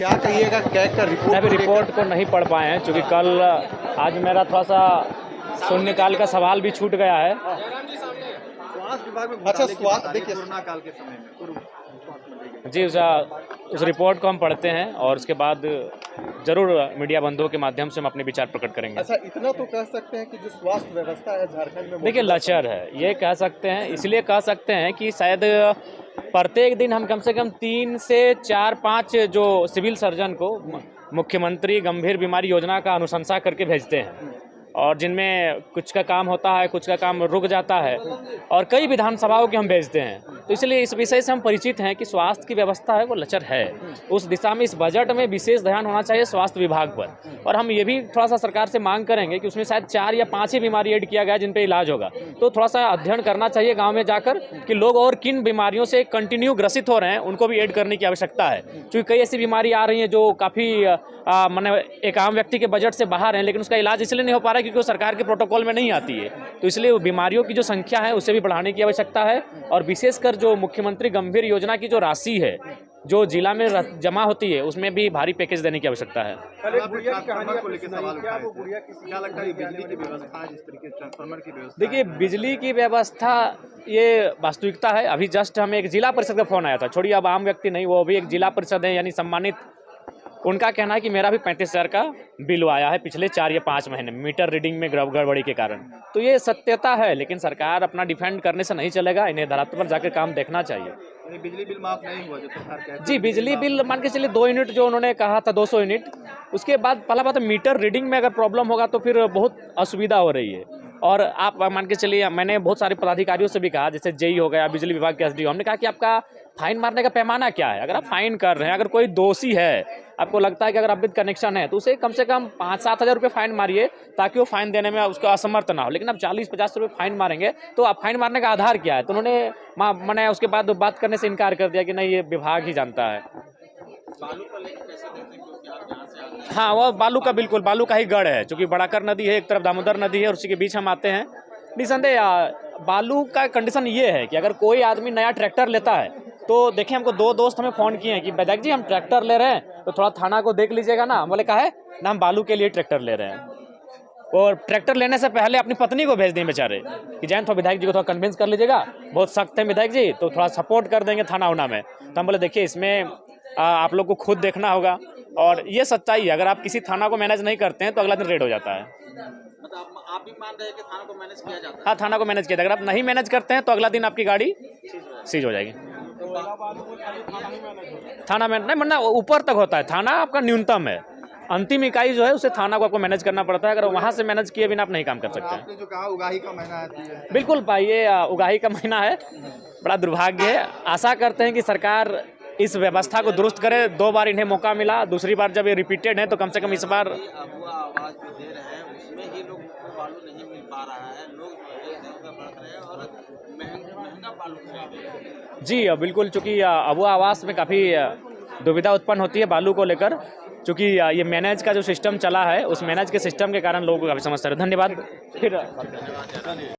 क्या कहिएगा कैग का रिपोर्ट? अभी रिपोर्ट को नहीं पढ़ पाए हैं क्योंकि कल आज मेरा थोड़ा सा शून्यकाल का सवाल भी छूट गया है। स्वास्थ्य विभाग में अच्छा, स्वास्थ्य देखिए कोरोना काल के समय में पूर्व स्वास्थ्य मंत्री जी उस रिपोर्ट को हम पढ़ते हैं और उसके बाद जरूर मीडिया बंधुओं के माध्यम से हम अपने विचार प्रकट करेंगे। अच्छा, इतना तो कह सकते हैं कि जो स्वास्थ्य व्यवस्था है झारखंड में देखिए लचर है, ये कह सकते हैं, इसलिए कह सकते हैं कि शायद प्रत्येक दिन हम कम से कम 3 से 4-5 जो सिविल सर्जन को मुख्यमंत्री गंभीर बीमारी योजना का अनुशंसा करके भेजते हैं और जिनमें कुछ का काम होता है, कुछ का काम रुक जाता है और कई विधानसभाओं के हम भेजते हैं। तो इसलिए इस विषय से हम परिचित हैं कि स्वास्थ्य की व्यवस्था है वो लचर है। उस दिशा में इस बजट में विशेष ध्यान होना चाहिए स्वास्थ्य विभाग पर। और हम ये भी थोड़ा सा सरकार से मांग करेंगे कि उसमें शायद 4 या 5 ही बीमारी ऐड किया गया जिन पे इलाज होगा, तो थोड़ा सा अध्ययन करना चाहिए गाँव में जाकर कि लोग और किन बीमारियों से कंटिन्यू ग्रसित हो रहे हैं, उनको भी ऐड करने की आवश्यकता है। क्योंकि कई ऐसी बीमारी आ रही हैं जो काफ़ी माने एक आम व्यक्ति के बजट से बाहर हैं, लेकिन उसका इलाज इसलिए नहीं हो पा रहा है क्योंकि वो सरकार के प्रोटोकॉल में नहीं आती है। तो इसलिए बीमारियों की जो संख्या है उसे भी बढ़ाने की आवश्यकता है और विशेषकर जो मुख्यमंत्री गंभीर योजना की जो राशि है जो जिला में जमा होती है उसमें भी भारी पैकेज देने की आवश्यकता है। देखिए बिजली की व्यवस्था ये वास्तविकता है। अभी जस्ट हमें एक जिला परिषद का फोन आया था, छोड़िए अब आम व्यक्ति नहीं, वो भी एक जिला परिषद है यानी सम्मानित। उनका कहना है कि मेरा भी 35,000 का बिल आया है पिछले 4 या 5 महीने मीटर रीडिंग में गड़बड़ी के कारण। तो ये सत्यता है, लेकिन सरकार अपना डिफेंड करने से नहीं चलेगा, इन्हें धरातल पर जाकर काम देखना चाहिए। बिजली बिल माफ नहीं हुआ जो सरकार कहती है। जी बिजली बिल मान के चलिए 2 यूनिट जो उन्होंने कहा था 200 यूनिट, उसके बाद पहला बात है मीटर रीडिंग में अगर प्रॉब्लम होगा तो फिर बहुत असुविधा हो रही है। और आप मान के चलिए, मैंने बहुत सारे पदाधिकारियों से भी कहा, जैसे जेई हो गया, बिजली विभाग के एसडीओ, हमने कहा कि आपका फाइन मारने का पैमाना क्या है। अगर आप फाइन कर रहे हैं, अगर कोई दोषी है, आपको लगता है कि अगर अवैध कनेक्शन है तो उसे कम से कम 5-7 हज़ार रुपये फाइन मारिए ताकि वो फाइन देने में उसका असमर्थ ना हो। लेकिन आप 40-50 रुपये फाइन मारेंगे तो आप फाइन मारने का आधार क्या है? तो उन्होंने मैंने उसके बाद बात करने से इनकार कर दिया कि नहीं ये विभाग ही जानता है। बालू को लेकर कैसे देखते हैं क्योंकि आप यहाँ से आते हैं? हाँ वो बालू का बिल्कुल बालू का ही गढ़ है, क्योंकि बड़ाकर नदी है, एक तरफ दामोदर नदी है और उसी के बीच हम आते हैं। निसंदेह बालू का कंडीशन ये है कि अगर कोई आदमी नया ट्रैक्टर लेता है तो देखिए, हमको 2 दोस्त हमें फ़ोन किए हैं कि वैदाक जी हम ट्रैक्टर ले रहे हैं तो थोड़ा थाना को देख लीजिएगा ना। बोले कहा है ना, हम बालू के लिए ट्रैक्टर ले रहे हैं। और ट्रैक्टर लेने से पहले अपनी पत्नी को भेज दें बेचारे कि जैन थोड़ा विधायक जी को थोड़ा कन्विंस कर लीजिएगा, बहुत सख्त है विधायक जी, तो थोड़ा सपोर्ट कर देंगे थाना उना में। तो हम बोले देखिए इसमें आप लोग को खुद देखना होगा और ये सच्चाई है, अगर आप किसी थाना को मैनेज नहीं करते हैं तो अगला दिन रेड हो जाता है। मतलब आप भी मान रहे हैं कि थाना को मैनेज किया जाता है? हाँ थाना को मैनेज किया जाएगा। अगर आप नहीं मैनेज करते हैं तो अगला दिन आपकी गाड़ी सीज हो जाएगी। थाना में नहीं, वरना ऊपर तक होता है, थाना आपका न्यूनतम है, अंतिम इकाई जो है उसे थाना को आपको मैनेज करना पड़ता है। अगर वहाँ से मैनेज किए बिना आप नहीं काम कर सकते हैं। आपने जो कहा उगाही का महीना है, बिल्कुल भाई, ये उगाही का महीना है, बड़ा दुर्भाग्य है। आशा करते हैं कि सरकार इस व्यवस्था को दुरुस्त करे। 2 बार इन्हें मौका मिला, दूसरी बार जब ये रिपीटेड है तो कम से कम इस बार आवाज जो दे रहे हैं उसमें ही लोग को बालू नहीं मिल पा रहा है, लोग बढ़ रहे हैं और महंगा बालू खरीद रहे हैं। जी बिल्कुल, चूँकि अबुआ आवास में काफ़ी दुविधा उत्पन्न होती है बालू को लेकर, चूँकि ये मैनेज का जो सिस्टम चला है उस मैनेज के सिस्टम के कारण लोगों को काफ़ी समस्या है। धन्यवाद फिर।